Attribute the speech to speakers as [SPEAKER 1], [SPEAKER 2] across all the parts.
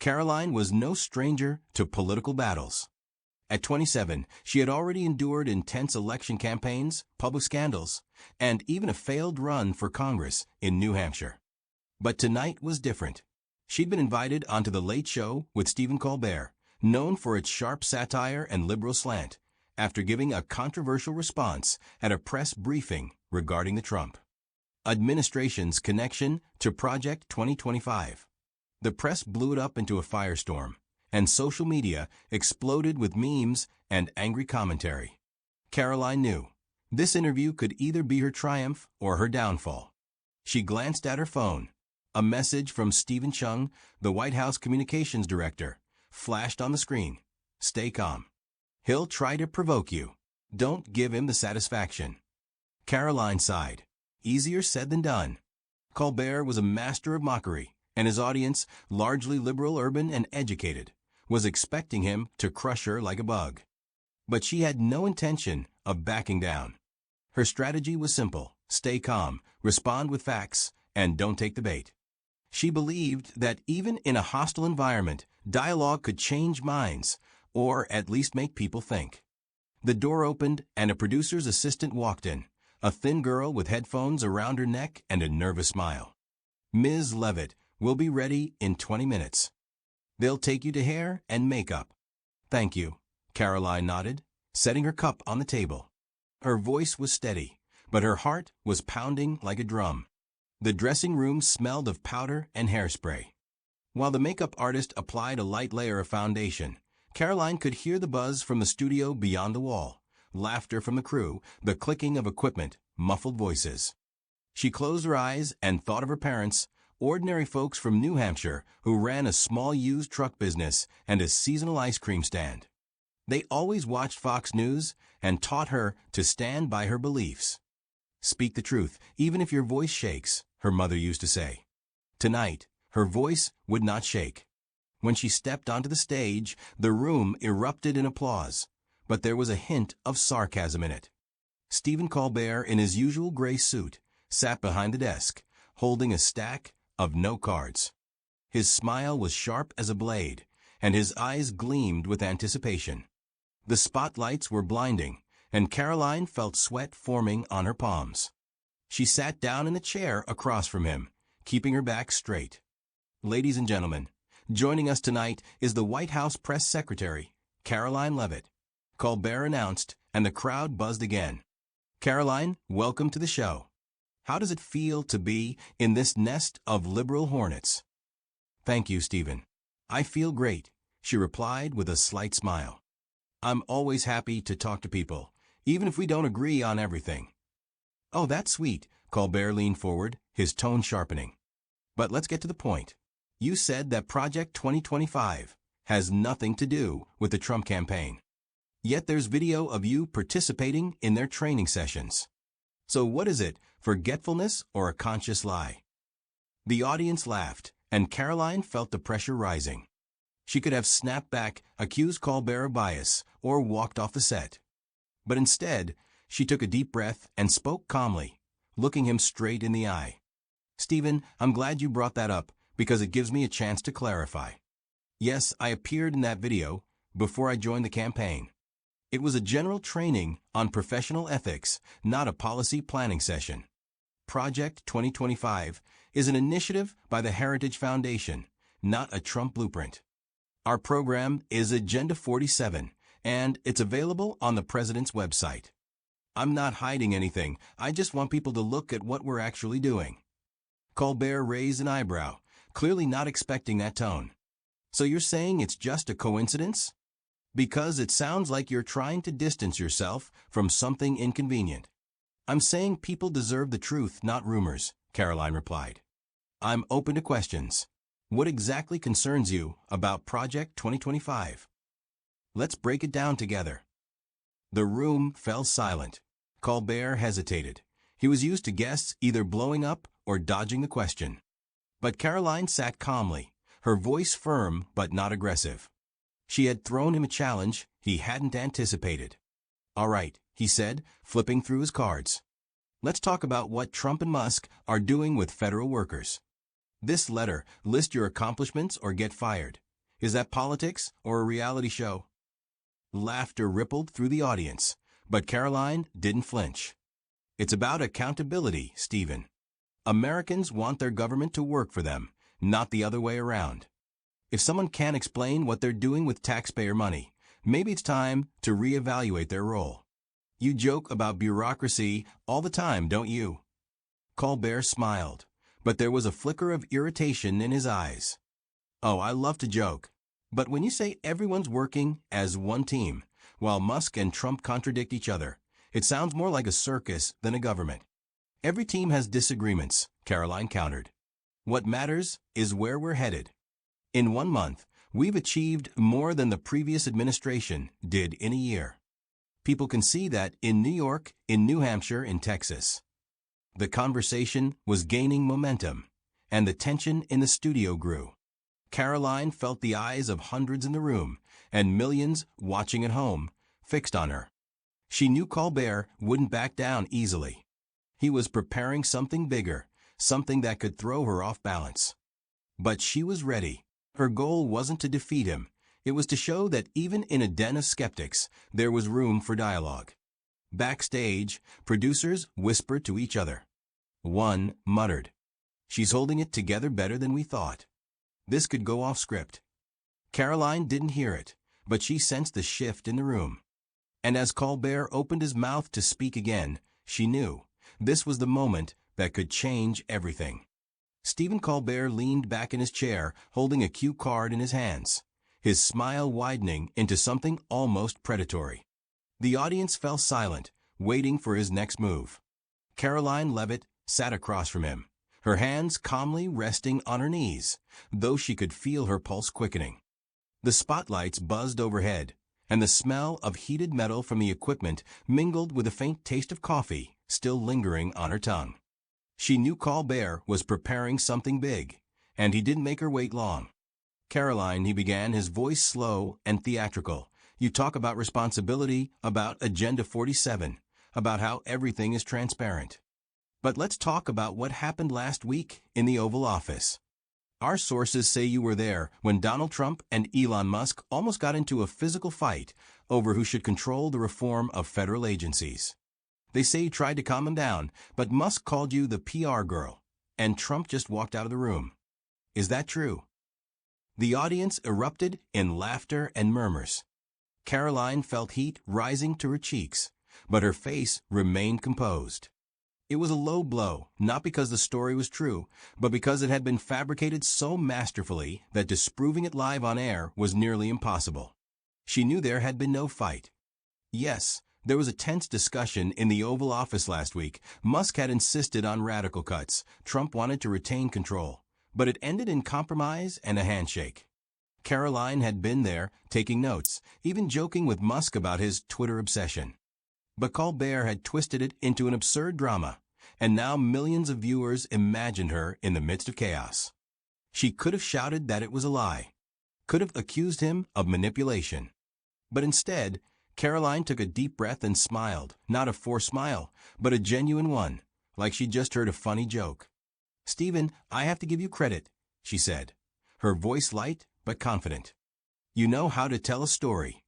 [SPEAKER 1] Karoline was no stranger to political battles. At 27, she had already endured intense election campaigns, public scandals, and even a failed run for Congress in New Hampshire. But tonight was different. She'd been invited onto The Late Show with Stephen Colbert, known for its sharp satire and liberal slant, after giving a controversial response at a press briefing regarding the Trump administration's connection to Project 2025. The press blew it up into a firestorm, and social media exploded with memes and angry commentary. Karoline knew this interview could either be her triumph or her downfall. She glanced at her phone. A message from Stephen Chung, the White House communications director, flashed on the screen. Stay calm. He'll try to provoke you. Don't give him the satisfaction. Karoline sighed. Easier said than done. Colbert was a master of mockery, and his audience, largely liberal, urban, and educated, was expecting him to crush her like a bug. But she had no intention of backing down. Her strategy was simple: stay calm, respond with facts, and don't take the bait. She believed that even in a hostile environment, dialogue could change minds, or at least make people think. The door opened, and a producer's assistant walked in, a thin girl with headphones around her neck and a nervous smile. "Ms. Leavitt will be ready in 20 minutes. They'll take you to hair and makeup." "Thank you," Karoline nodded, setting her cup on the table. Her voice was steady, but her heart was pounding like a drum. The dressing room smelled of powder and hairspray. While the makeup artist applied a light layer of foundation, Karoline could hear the buzz from the studio beyond the wall, laughter from the crew, the clicking of equipment, muffled voices. She closed her eyes and thought of her parents, ordinary folks from New Hampshire who ran a small used truck business and a seasonal ice cream stand. They always watched Fox News and taught her to stand by her beliefs. "Speak the truth, even if your voice shakes," her mother used to say. Tonight, her voice would not shake. When she stepped onto the stage, the room erupted in applause, but there was a hint of sarcasm in it. Stephen Colbert, in his usual gray suit, sat behind the desk, holding a stack of note cards. His smile was sharp as a blade, and his eyes gleamed with anticipation. The spotlights were blinding, and Karoline felt sweat forming on her palms. She sat down in the chair across from him, keeping her back straight. "Ladies and gentlemen, joining us tonight is the White House Press Secretary, Karoline Leavitt," Colbert announced, and the crowd buzzed again. "Karoline, welcome to the show. How does it feel to be in this nest of liberal hornets?" "Thank you, Stephen. I feel great," she replied with a slight smile. "I'm always happy to talk to people, even if we don't agree on everything." "Oh, that's sweet," Colbert leaned forward, his tone sharpening. "But let's get to the point. You said that Project 2025 has nothing to do with the Trump campaign. Yet there's video of you participating in their training sessions. So what is it, forgetfulness or a conscious lie?" The audience laughed, and Karoline felt the pressure rising. She could have snapped back, accused Colbert of bias, or walked off the set. But instead, she took a deep breath and spoke calmly, looking him straight in the eye. "Stephen, I'm glad you brought that up, because it gives me a chance to clarify. Yes, I appeared in that video before I joined the campaign. It was a general training on professional ethics, not a policy planning session. Project 2025 is an initiative by the Heritage Foundation, not a Trump blueprint. Our program is Agenda 47, and it's available on the President's website. I'm not hiding anything, I just want people to look at what we're actually doing." Colbert raised an eyebrow, clearly not expecting that tone. "So you're saying it's just a coincidence? Because it sounds like you're trying to distance yourself from something inconvenient." "I'm saying people deserve the truth, not rumors," Karoline replied. "I'm open to questions. What exactly concerns you about Project 2025? Let's break it down together." The room fell silent. Colbert hesitated. He was used to guests either blowing up or dodging the question. But Karoline sat calmly, her voice firm but not aggressive. She had thrown him a challenge he hadn't anticipated. "All right," he said, flipping through his cards. "Let's talk about what Trump and Musk are doing with federal workers. This letter, list your accomplishments or get fired, Is that politics or a reality show? Laughter rippled through the audience, but Karoline didn't flinch. It's about accountability, Stephen. Americans want their government to work for them, not the other way around. If someone can't explain what they're doing with taxpayer money, maybe it's time to reevaluate their role. You joke about bureaucracy all the time, don't you? Colbert smiled, but there was a flicker of irritation in his eyes. Oh, I love to joke. But when you say everyone's working as one team, while Musk and Trump contradict each other, it sounds more like a circus than a government. Every team has disagreements, Karoline countered. What matters is where we're headed. In 1 month, we've achieved more than the previous administration did in a year. People can see that in New York, in New Hampshire, in Texas. The conversation was gaining momentum, and the tension in the studio grew. Karoline felt the eyes of hundreds in the room, and millions watching at home, fixed on her. She knew Colbert wouldn't back down easily. He was preparing something bigger, something that could throw her off balance. But she was ready. Her goal wasn't to defeat him. It was to show that even in a den of skeptics, there was room for dialogue. Backstage, producers whispered to each other. One muttered, "She's holding it together better than we thought. This could go off script." Karoline didn't hear it, but she sensed the shift in the room. And as Colbert opened his mouth to speak again, she knew this was the moment that could change everything. Stephen Colbert leaned back in his chair, holding a cue card in his hands, his smile widening into something almost predatory. The audience fell silent, waiting for his next move. Karoline Leavitt sat across from him, her hands calmly resting on her knees, though she could feel her pulse quickening. The spotlights buzzed overhead, and the smell of heated metal from the equipment mingled with a faint taste of coffee still lingering on her tongue. She knew Colbert was preparing something big, and he didn't make her wait long. "Karoline," he began, his voice slow and theatrical, "you talk about responsibility, about Agenda 47, about how everything is transparent. But let's talk about what happened last week in the Oval Office. Our sources say you were there when Donald Trump and Elon Musk almost got into a physical fight over who should control the reform of federal agencies. They say you tried to calm him down, but Musk called you the PR girl, and Trump just walked out of the room. Is that true?" The audience erupted in laughter and murmurs. Karoline felt heat rising to her cheeks, but her face remained composed. It was a low blow, not because the story was true, but because it had been fabricated so masterfully that disproving it live on air was nearly impossible. She knew there had been no fight. Yes, there was a tense discussion in the Oval Office last week. Musk had insisted on radical cuts. Trump wanted to retain control, but it ended in compromise and a handshake. Karoline had been there, taking notes, even joking with Musk about his Twitter obsession. But Colbert had twisted it into an absurd drama, and now millions of viewers imagined her in the midst of chaos. She could have shouted that it was a lie, could have accused him of manipulation. But instead, Karoline took a deep breath and smiled, not a forced smile, but a genuine one, like she'd just heard a funny joke. "Stephen, I have to give you credit," she said, her voice light but confident. "You know how to tell a story.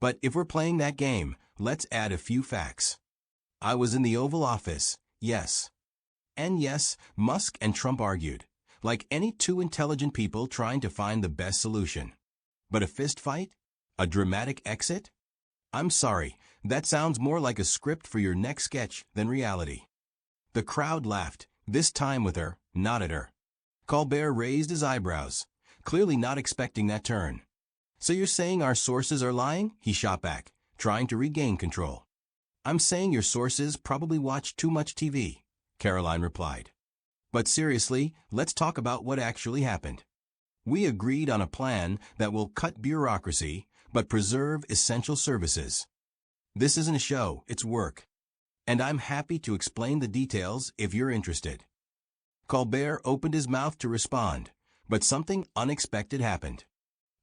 [SPEAKER 1] But if we're playing that game, let's add a few facts. I was in the Oval Office, yes. And yes, Musk and Trump argued, like any two intelligent people trying to find the best solution. But a fist fight? A dramatic exit? I'm sorry, that sounds more like a script for your next sketch than reality." The crowd laughed, this time with her, not at her. Colbert raised his eyebrows, clearly not expecting that turn. "So you're saying our sources are lying?" he shot back, trying to regain control. "I'm saying your sources probably watch too much TV," Karoline replied. "But seriously, let's talk about what actually happened. We agreed on a plan that will cut bureaucracy but preserve essential services. This isn't a show, it's work. And I'm happy to explain the details if you're interested." Colbert opened his mouth to respond, but something unexpected happened.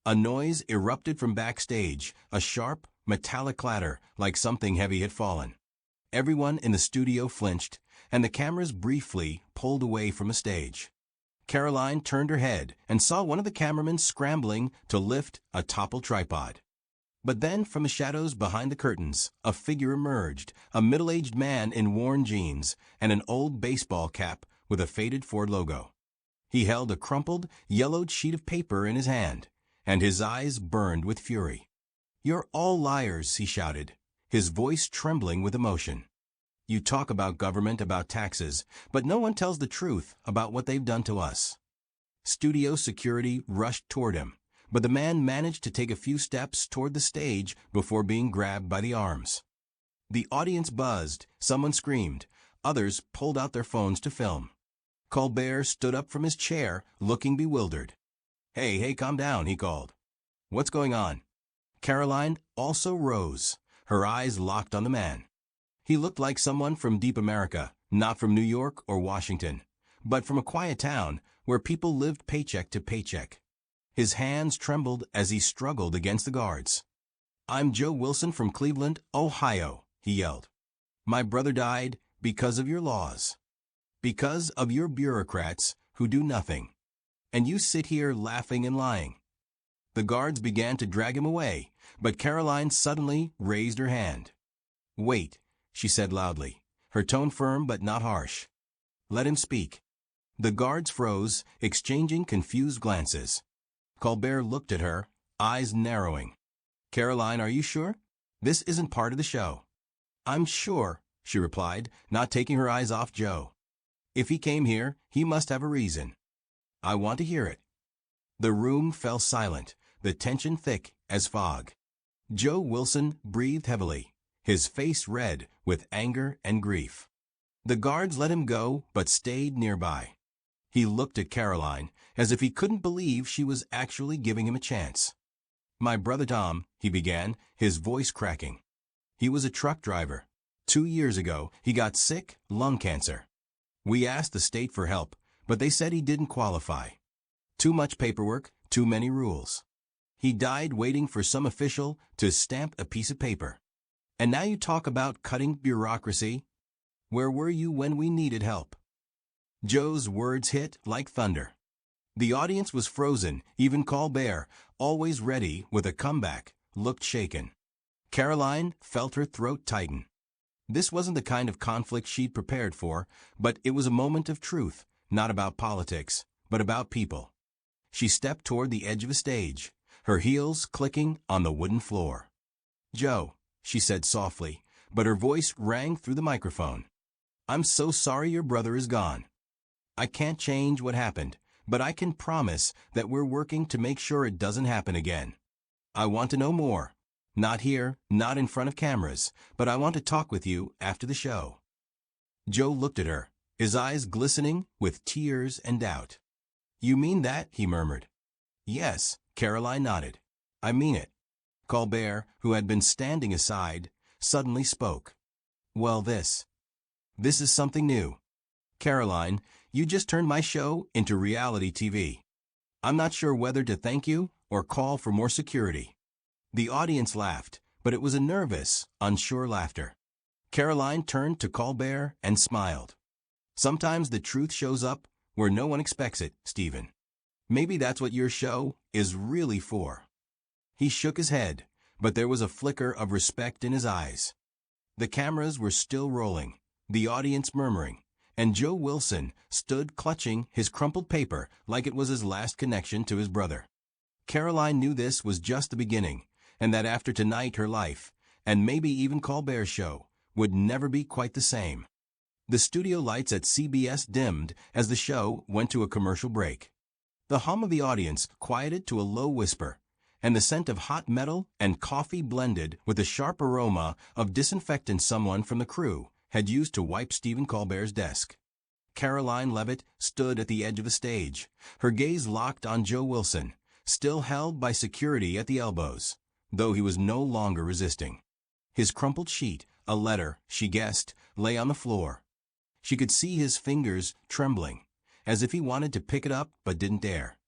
[SPEAKER 1] A noise erupted from backstage, a sharp, metallic clatter like something heavy had fallen. Everyone in the studio flinched, and the cameras briefly pulled away from the stage. Karoline turned her head and saw one of the cameramen scrambling to lift a toppled tripod. But then, from the shadows behind the curtains, a figure emerged, a middle-aged man in worn jeans and an old baseball cap with a faded Ford logo. He held a crumpled, yellowed sheet of paper in his hand, and his eyes burned with fury. "You're all liars," he shouted, his voice trembling with emotion. "You talk about government, about taxes, but no one tells the truth about what they've done to us." Studio security rushed toward him, but the man managed to take a few steps toward the stage before being grabbed by the arms. The audience buzzed, someone screamed, others pulled out their phones to film. Colbert stood up from his chair, looking bewildered. Hey, calm down," he called. "What's going on?" Karoline also rose, her eyes locked on the man. He looked like someone from deep America, not from New York or Washington, but from a quiet town where people lived paycheck to paycheck. His hands trembled as he struggled against the guards. "I'm Joe Wilson from Cleveland, Ohio," he yelled. "My brother died because of your laws. Because of your bureaucrats who do nothing. And you sit here laughing and lying." The guards began to drag him away, but Karoline suddenly raised her hand. "Wait," she said loudly, her tone firm but not harsh. "Let him speak." The guards froze, exchanging confused glances. Colbert looked at her, eyes narrowing. "Karoline, are you sure? This isn't part of the show." "I'm sure," she replied, not taking her eyes off Joe. "If he came here, he must have a reason. I want to hear it." The room fell silent, the tension thick as fog. Joe Wilson breathed heavily, his face red with anger and grief. The guards let him go but stayed nearby. He looked at Karoline as if he couldn't believe she was actually giving him a chance. "My brother Tom," he began, his voice cracking. "He was a truck driver. 2 years ago, he got sick, lung cancer. We asked the state for help, but they said he didn't qualify. Too much paperwork, too many rules. He died waiting for some official to stamp a piece of paper. And now you talk about cutting bureaucracy? Where were you when we needed help?" Joe's words hit like thunder. The audience was frozen, even Colbert, always ready with a comeback, looked shaken. Karoline felt her throat tighten. This wasn't the kind of conflict she'd prepared for, but it was a moment of truth, not about politics, but about people. She stepped toward the edge of the stage, her heels clicking on the wooden floor. "Joe," she said softly, but her voice rang through the microphone. "I'm so sorry your brother is gone. I can't change what happened, but I can promise that we're working to make sure it doesn't happen again. I want to know more. Not here, not in front of cameras, but I want to talk with you after the show." Joe looked at her, his eyes glistening with tears and doubt. "You mean that?" he murmured. "Yes," Karoline nodded. "I mean it." Colbert, who had been standing aside, suddenly spoke. "Well, this is something new. Karoline, you just turned my show into reality TV. I'm not sure whether to thank you or call for more security." The audience laughed, but it was a nervous, unsure laughter. Karoline turned to Colbert and smiled. "Sometimes the truth shows up where no one expects it, Stephen. Maybe that's what your show is really for." He shook his head, but there was a flicker of respect in his eyes. The cameras were still rolling, the audience murmuring, and Joe Wilson stood clutching his crumpled paper like it was his last connection to his brother. Karoline knew this was just the beginning, and that after tonight her life, and maybe even Colbert's show, would never be quite the same. The studio lights at CBS dimmed as the show went to a commercial break. The hum of the audience quieted to a low whisper, and the scent of hot metal and coffee blended with the sharp aroma of disinfectant someone from the crew had used to wipe Stephen Colbert's desk. Karoline Leavitt stood at the edge of the stage, her gaze locked on Joe Wilson, still held by security at the elbows, though he was no longer resisting. His crumpled sheet, a letter, she guessed, lay on the floor. She could see his fingers trembling, as if he wanted to pick it up but didn't dare.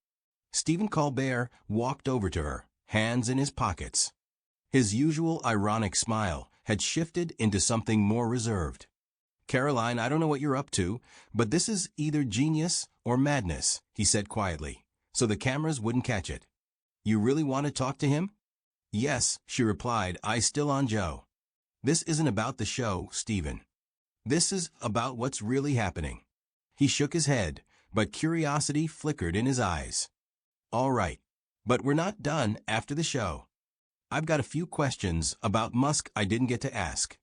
[SPEAKER 1] Stephen Colbert walked over to her, hands in his pockets. His usual ironic smile had shifted into something more reserved. "Karoline, I don't know what you're up to, but this is either genius or madness, he said quietly, so the cameras wouldn't catch it. You really want to talk to him? Yes, she replied, eyes still on Joe. This isn't about the show, Stephen. This is about what's really happening. He shook his head, but curiosity flickered in his eyes. All right, but we're not done after the show. I've got a few questions about Musk I didn't get to ask.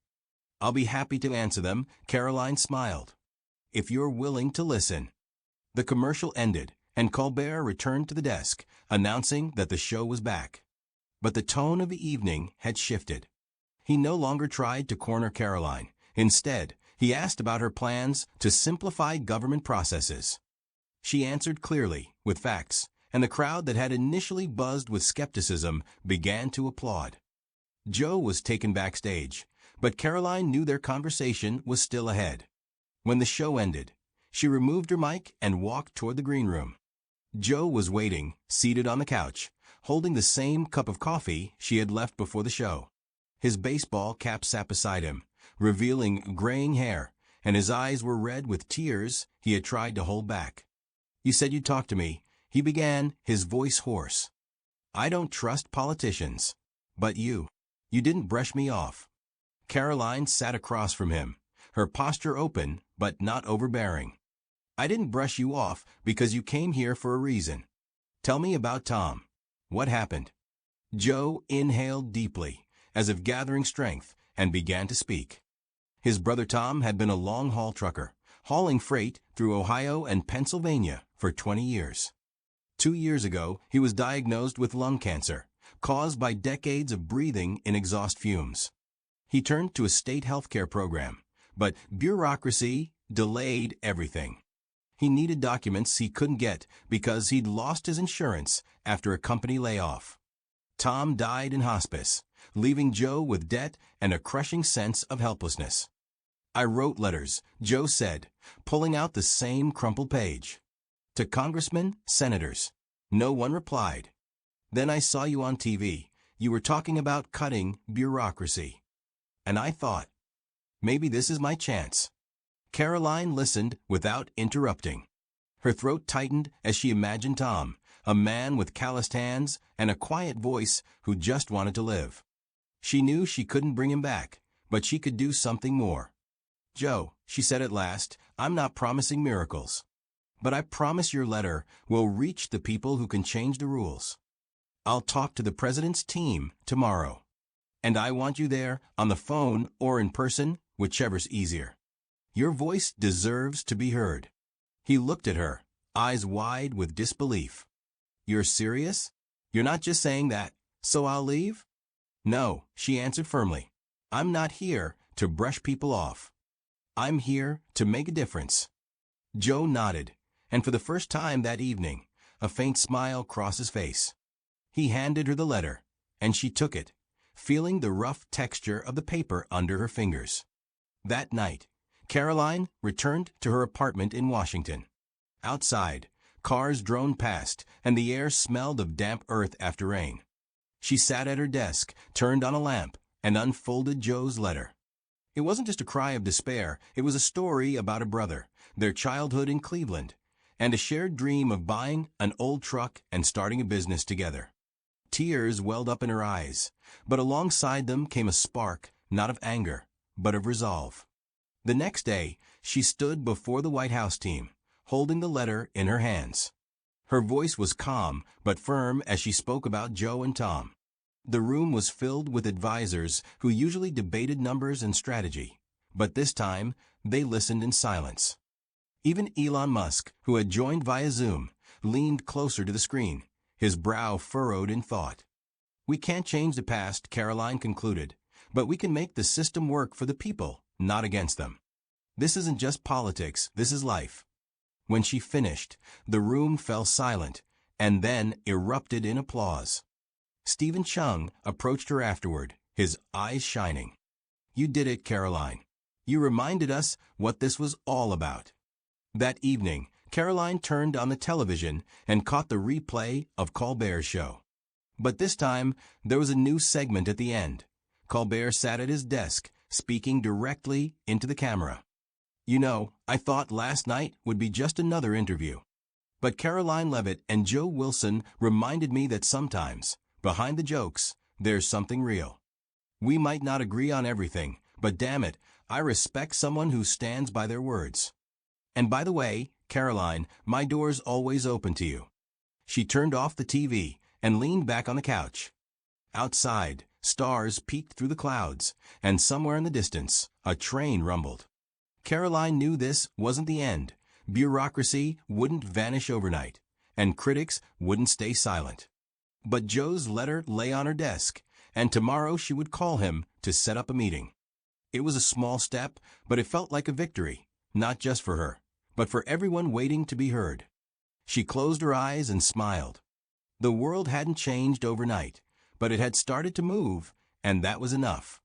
[SPEAKER 1] I'll be happy to answer them, Karoline smiled. If you're willing to listen. The commercial ended, and Colbert returned to the desk, announcing that the show was back. But the tone of the evening had shifted. He no longer tried to corner Karoline. Instead, he asked about her plans to simplify government processes. She answered clearly, with facts, and the crowd that had initially buzzed with skepticism began to applaud. Joe was taken backstage, but Karoline knew their conversation was still ahead. When the show ended, she removed her mic and walked toward the green room. Joe was waiting, seated on the couch, holding the same cup of coffee she had left before the show. His baseball cap sat beside him, revealing graying hair, and his eyes were red with tears he had tried to hold back. You said you'd talk to me, he began, his voice hoarse. I don't trust politicians. But you didn't brush me off. Karoline sat across from him, her posture open but not overbearing. I didn't brush you off because you came here for a reason. Tell me about Tom. What happened? Joe inhaled deeply, as if gathering strength, and began to speak. His brother Tom had been a long-haul trucker, hauling freight through Ohio and Pennsylvania for 20 years. 2 years ago, he was diagnosed with lung cancer, caused by decades of breathing in exhaust fumes. He turned to a state health care program, but bureaucracy delayed everything. He needed documents he couldn't get because he'd lost his insurance after a company layoff. Tom died in hospice, leaving Joe with debt and a crushing sense of helplessness. I wrote letters, Joe said, pulling out the same crumpled page. To congressmen, senators. No one replied. Then I saw you on TV. You were talking about cutting bureaucracy. And I thought, maybe this is my chance. Karoline listened without interrupting. Her throat tightened as she imagined Tom, a man with calloused hands and a quiet voice who just wanted to live. She knew she couldn't bring him back, but she could do something more. Joe, she said at last, I'm not promising miracles. But I promise your letter will reach the people who can change the rules. I'll talk to the president's team tomorrow. And I want you there, on the phone or in person, whichever's easier. Your voice deserves to be heard. He looked at her, eyes wide with disbelief. You're serious? You're not just saying that, so I'll leave? No, she answered firmly. I'm not here to brush people off. I'm here to make a difference. Joe nodded, and for the first time that evening, a faint smile crossed his face. He handed her the letter, and she took it, feeling the rough texture of the paper under her fingers. That night, Karoline returned to her apartment in Washington. Outside, cars droned past, and the air smelled of damp earth after rain. She sat at her desk, turned on a lamp, and unfolded Joe's letter. It wasn't just a cry of despair, it was a story about a brother, their childhood in Cleveland, and a shared dream of buying an old truck and starting a business together. Tears welled up in her eyes, but alongside them came a spark, not of anger, but of resolve. The next day, she stood before the White House team, holding the letter in her hands. Her voice was calm but firm as she spoke about Joe and Tom. The room was filled with advisors who usually debated numbers and strategy, but this time they listened in silence. Even Elon Musk, who had joined via Zoom, leaned closer to the screen, his brow furrowed in thought. We can't change the past, Karoline concluded, but we can make the system work for the people, not against them. This isn't just politics, this is life. When she finished, the room fell silent, and then erupted in applause. Stephen Chung approached her afterward, his eyes shining. You did it, Karoline. You reminded us what this was all about. That evening, Karoline turned on the television and caught the replay of Colbert's show. But this time, there was a new segment at the end. Colbert sat at his desk, speaking directly into the camera. You know, I thought last night would be just another interview. But Karoline Leavitt and Joe Wilson reminded me that sometimes, behind the jokes, there's something real. We might not agree on everything, but damn it, I respect someone who stands by their words. And by the way, Karoline, my door's always open to you. She turned off the TV and leaned back on the couch. Outside, stars peeked through the clouds, and somewhere in the distance, a train rumbled. Karoline knew this wasn't the end. Bureaucracy wouldn't vanish overnight, and critics wouldn't stay silent. But Joe's letter lay on her desk, and tomorrow she would call him to set up a meeting. It was a small step, but it felt like a victory, not just for her, but for everyone waiting to be heard. She closed her eyes and smiled. The world hadn't changed overnight, but it had started to move, and that was enough.